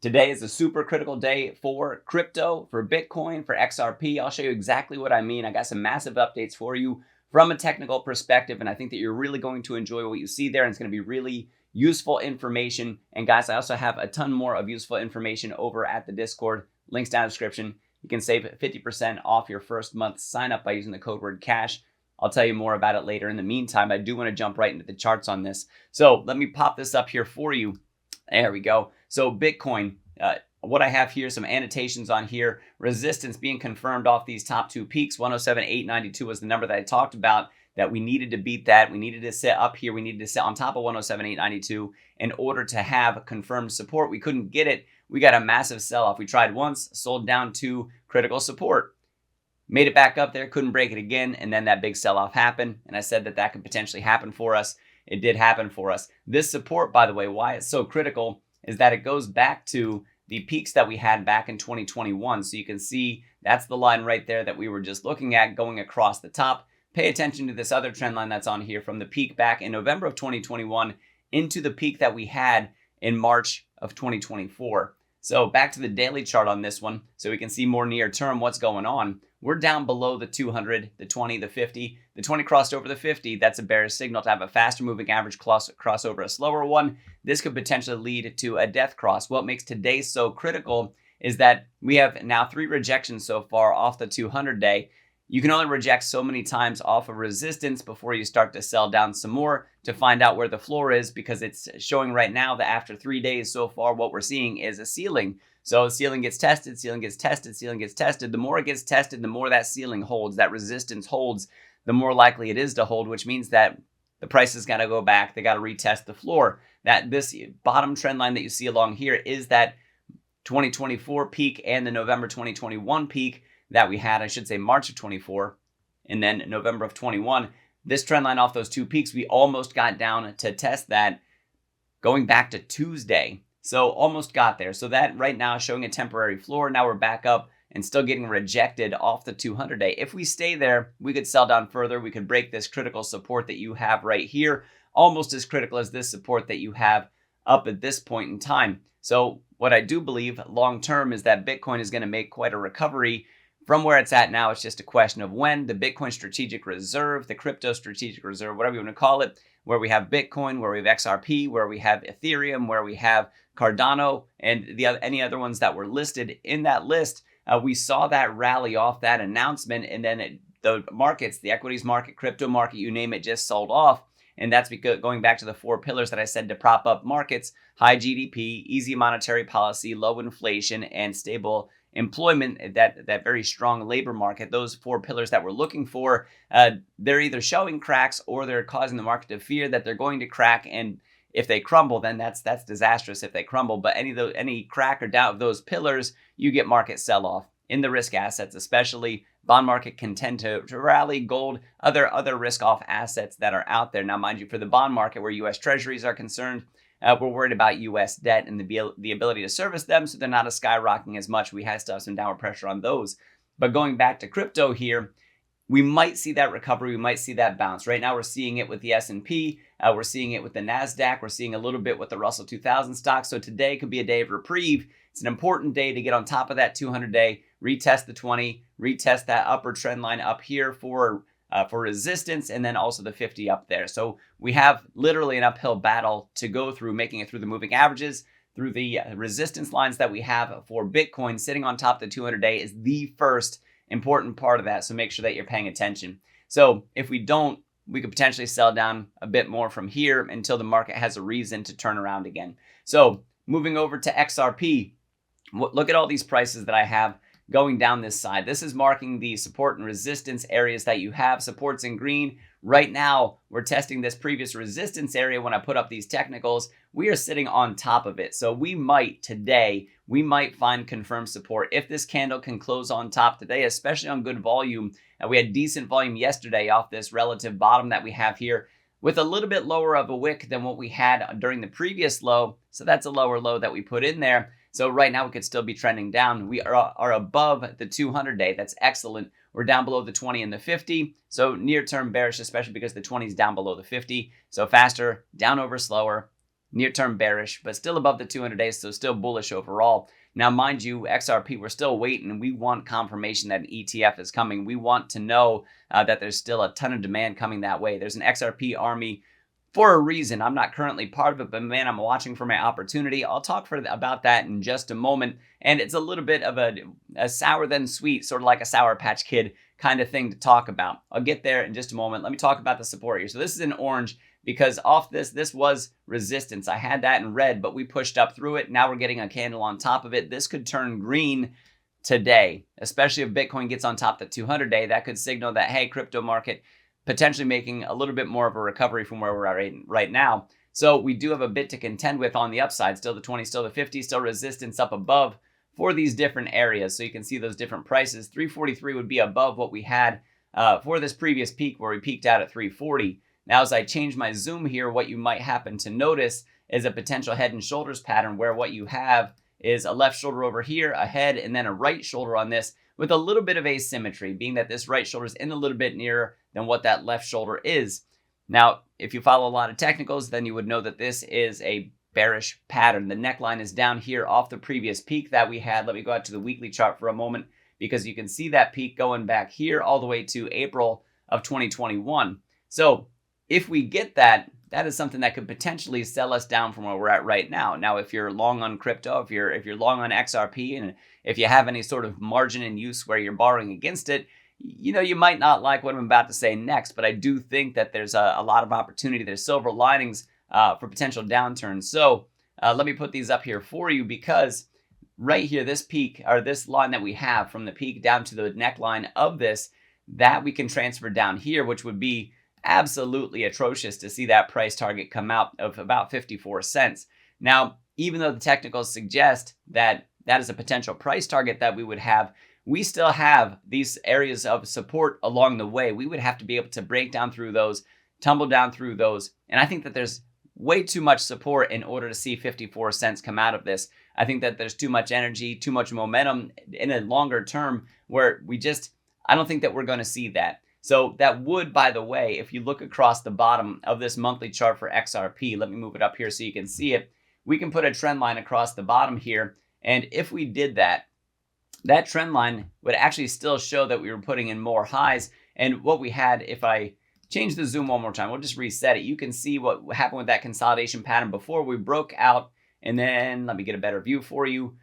Today is a super critical day for crypto, for Bitcoin, for XRP. I'll show you exactly what I mean. I got some massive updates for you from a technical perspective, and I think that you're really going to enjoy what you see there, and it's going to be really useful information. And guys, I also have a ton more of useful information over at the Discord. Links down in the description. You can save 50% off your first month sign up by using the code word CASH. I'll tell you more about it later. In the meantime, I do want to jump right into the charts on this. So let me pop this up here for you. There we go. So Bitcoin, what I have here, some annotations on here, resistance being confirmed off these top two peaks. 107,892 was the number that I talked about, that we needed to beat that. We needed to sit up here. We needed to sit on top of 107,892 in order to have confirmed support. We couldn't get it. We got a massive sell-off. We tried once, sold down to critical support. Made it back up there, couldn't break it again, and then that big sell-off happened. And I said that that could potentially happen for us. It did happen for us. This support, by the way, why it's so critical is that it goes back to the peaks that we had back in 2021. So you can see that's the line right there that we were just looking at going across the top. Pay attention to this other trend line that's on here from the peak back in November of 2021 into the peak that we had in March of 2024. So back to the daily chart on this one, so we can see more near term what's going on. We're down below the 200, the 20, the 50. The 20 crossed over the 50. That's a bearish signal to have a faster moving average cross over a slower one. This could potentially lead to a death cross. What makes today so critical is that we have now 3 rejections so far off the 200 day. You can only reject so many times off of resistance before you start to sell down some more to find out where the floor is, because it's showing right now that after 3 days so far, what we're seeing is a ceiling. So ceiling gets tested, ceiling gets tested, ceiling gets tested. The more it gets tested, the more that ceiling holds, that resistance holds, the more likely it is to hold, which means that the price has got to go back. They got to retest the floor. That this bottom trend line that you see along here is that 2024 peak and the November 2021 peak that we had, I should say March of 24, and then November of 21. This trend line off those 2 peaks, we almost got down to test that going back to Tuesday. So almost got there. So that right now is showing a temporary floor. Now we're back up and still getting rejected off the 200 day. If we stay there, we could sell down further. We could break this critical support that you have right here, almost as critical as this support that you have up at this point in time. So what I do believe long term is that Bitcoin is going to make quite a recovery from where it's at now. It's just a question of when. The Bitcoin Strategic Reserve, the Crypto Strategic Reserve, whatever you want to call it, where we have Bitcoin, where we have XRP, where we have Ethereum, where we have Cardano, and any other ones that were listed in that list, we saw that rally off that announcement, and then the markets, the equities market, crypto market, you name it, just sold off. And that's because going back to the 4 pillars that I said to prop up markets: high GDP, easy monetary policy, low inflation, and stable employment, that very strong labor market. Those 4 pillars that we're looking for, they're either showing cracks or they're causing the market to fear that they're going to crack. And if they crumble, then that's disastrous if they crumble. But any crack or doubt of those pillars, you get market sell-off. In the risk assets especially, bond market can tend to rally, gold, other risk-off assets that are out there. Now, mind you, for the bond market where U.S. Treasuries are concerned, we're worried about U.S. debt and the ability to service them, so they're not as skyrocketing as much. We still have some downward pressure on those. But going back to crypto here, we might see that recovery. We might see that bounce. Right now, we're seeing it with the S&P. We're seeing it with the NASDAQ. We're seeing a little bit with the Russell 2000 stocks. So today could be a day of reprieve. It's an important day to get on top of that 200-day, retest the 20, retest that upper trend line up here for resistance, and then also the 50 up there. So we have literally an uphill battle to go through, making it through the moving averages, through the resistance lines that we have for Bitcoin. Sitting on top of the 200-day is the first important part of that. So make sure that you're paying attention. So if we don't, we could potentially sell down a bit more from here until the market has a reason to turn around again. So moving over to XRP, look at all these prices that I have going down this side. This is marking the support and resistance areas that you have. Supports in green. Right now, we're testing this previous resistance area. When I put up these technicals, we are sitting on top of it. So we might find confirmed support. If this candle can close on top today, especially on good volume, we had decent volume yesterday off this relative bottom that we have here with a little bit lower of a wick than what we had during the previous low. So that's a lower low that we put in there. So right now we could still be trending down. We are above the 200-day. That's excellent. We're down below the 20 and the 50. So near term bearish, especially because the 20 is down below the 50. So faster, down over slower. near term bearish, but still above the 200 days, so still bullish overall. Now, mind you, XRP, we're still waiting. We want confirmation that an ETF is coming. We want to know that there's still a ton of demand coming that way. There's an XRP army for a reason. I'm not currently part of it, but man, I'm watching for my opportunity. I'll talk about that in just a moment. And it's a little bit of a sour then sweet, sort of like a Sour Patch Kid kind of thing to talk about. I'll get there in just a moment. Let me talk about the support here. So this is in orange because off this was resistance. I had that in red, but we pushed up through it. Now we're getting a candle on top of it. This could turn green today, especially if Bitcoin gets on top of the 200-day. That could signal that, hey, crypto market potentially making a little bit more of a recovery from where we're at right now. So we do have a bit to contend with on the upside. Still the 20, still the 50, still resistance up above for these different areas. So you can see those different prices. 343 would be above what we had for this previous peak where we peaked out at 340. Now, as I change my zoom here, what you might happen to notice is a potential head and shoulders pattern where what you have is a left shoulder over here, a head, and then a right shoulder on this with a little bit of asymmetry, being that this right shoulder is in a little bit nearer than what that left shoulder is. Now, if you follow a lot of technicals, then you would know that this is a bearish pattern. The neckline is down here off the previous peak that we had. Let me go out to the weekly chart for a moment because you can see that peak going back here all the way to April of 2021. So if we get that, that is something that could potentially sell us down from where we're at right now. Now, if you're long on crypto, if you're long on XRP, and if you have any sort of margin in use where you're borrowing against it, you know, you might not like what I'm about to say next, but I do think that there's a lot of opportunity. There's silver linings for potential downturns. So let me put these up here for you because right here, this peak or this line that we have from the peak down to the neckline of this, that we can transfer down here, which would be absolutely atrocious to see that price target come out of about 54 cents. Now, even though the technicals suggest that that is a potential price target that we would have, we still have these areas of support along the way. We would have to be able to break down through those, tumble down through those. And I think that there's way too much support in order to see 54 cents come out of this. I think that there's too much energy, too much momentum in a longer term where I don't think that we're going to see that. So that would, by the way, if you look across the bottom of this monthly chart for XRP, let me move it up here so you can see it. We can put a trend line across the bottom here. And if we did that, that trend line would actually still show that we were putting in more highs. And what we had, if I change the zoom one more time, we'll just reset it. You can see what happened with that consolidation pattern before we broke out. And then let me get a better view for you.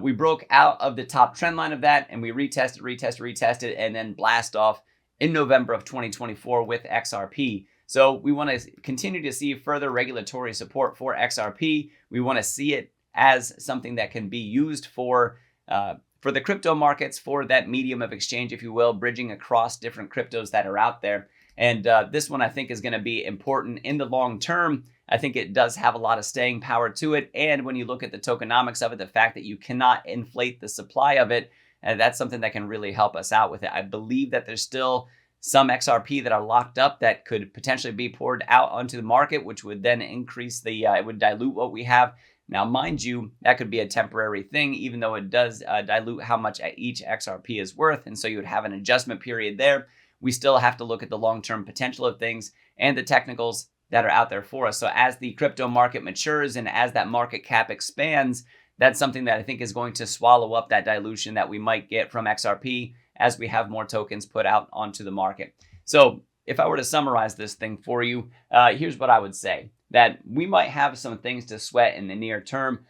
We broke out of the top trend line of that and we retested, and then blast off in November of 2024 with XRP. So we want to continue to see further regulatory support for XRP. We want to see it as something that can be used for the crypto markets, for that medium of exchange, if you will, bridging across different cryptos that are out there. And this one I think is going to be important in the long term. I think it does have a lot of staying power to it. And when you look at the tokenomics of it, the fact that you cannot inflate the supply of it, that's something that can really help us out with it. I believe that there's still some XRP that are locked up that could potentially be poured out onto the market, which would then increase it would dilute what we have. Now, mind you, that could be a temporary thing, even though it does dilute how much each XRP is worth. And so you would have an adjustment period there. We still have to look at the long-term potential of things and the technicals that are out there for us. So as the crypto market matures and as that market cap expands, that's something that I think is going to swallow up that dilution that we might get from XRP as we have more tokens put out onto the market. So if I were to summarize this thing for you, here's what I would say. That we might have some things to sweat in the near term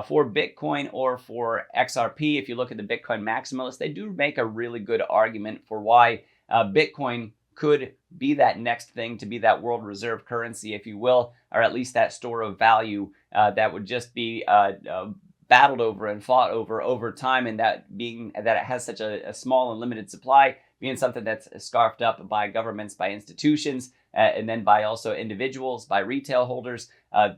for Bitcoin or for XRP. If you look at the Bitcoin maximalists, they do make a really good argument for why Bitcoin could be that next thing to be that world reserve currency, if you will, or at least that store of value that would just be battled over and fought over time, and that being that it has such a small and limited supply, being something that's scarfed up by governments, by institutions, and then by also individuals, by retail holders.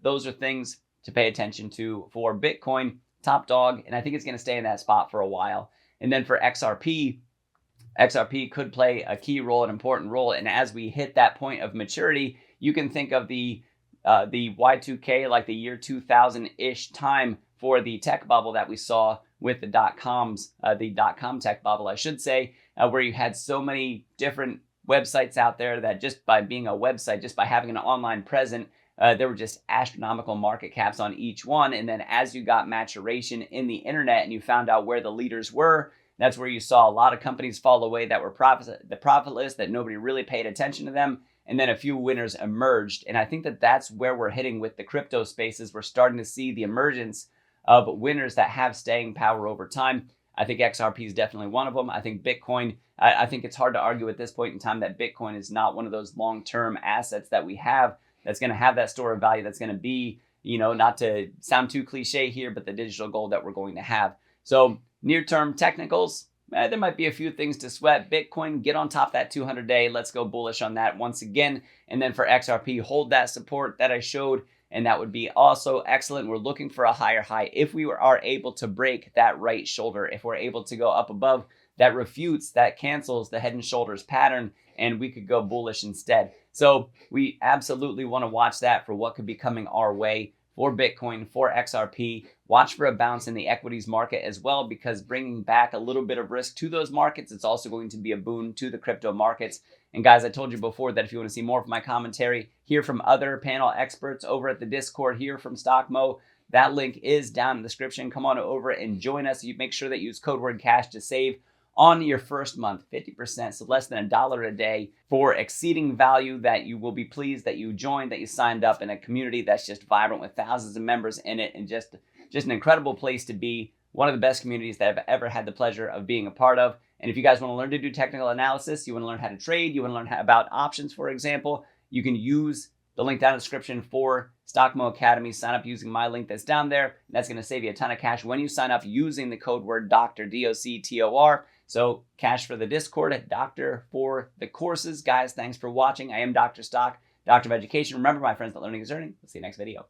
Those are things to pay attention to for Bitcoin, top dog, and I think it's going to stay in that spot for a while. And then for XRP could play a key role, an important role, and as we hit that point of maturity, you can think of the Y2K, like the year 2000-ish time for the tech bubble that we saw with the dot-com tech bubble, I should say, where you had so many different websites out there that just by being a website, just by having an online presence, there were just astronomical market caps on each one. And then as you got maturation in the internet and you found out where the leaders were, that's where you saw a lot of companies fall away that were profitless, that nobody really paid attention to them. And then a few winners emerged. And I think that that's where we're hitting with the crypto spaces. We're starting to see the emergence of winners that have staying power over time. I think XRP is definitely one of them. I think Bitcoin, I think it's hard to argue at this point in time that Bitcoin is not one of those long-term assets that we have that's going to have that store of value, that's going to be, not to sound too cliche here, but the digital gold that we're going to have. So near-term technicals, there might be a few things to sweat. Bitcoin, get on top of that 200-day. Let's go bullish on that once again. And then for XRP, hold that support that I showed, and that would be also excellent. We're looking for a higher high. If we are able to break that right shoulder, if we're able to go up above, that refutes, that cancels the head and shoulders pattern, and we could go bullish instead. So we absolutely want to watch that for what could be coming our way for Bitcoin, for XRP. Watch for a bounce in the equities market as well, because bringing back a little bit of risk to those markets, it's also going to be a boon to the crypto markets. And guys, I told you before that if you want to see more of my commentary, hear from other panel experts over at the Discord, hear from StockMo, that link is down in the description. Come on over and join us. You make sure that you use code word CASH to save on your first month, 50%, so less than $1 a day for exceeding value, that you will be pleased that you joined, that you signed up in a community that's just vibrant with thousands of members in it, and just an incredible place to be. One of the best communities that I've ever had the pleasure of being a part of. And if you guys want to learn to do technical analysis, you want to learn how to trade, you want to learn about options, for example, you can use the link down in the description for StockMo Academy. Sign up using my link that's down there. That's going to save you a ton of cash when you sign up using the code word Doctor, D-O-C-T-O-R. So cash for the Discord, Doctor for the courses. Guys, thanks for watching. I am Dr. Stock, Doctor of Education. Remember, my friends, that learning is earning. We'll see you next video.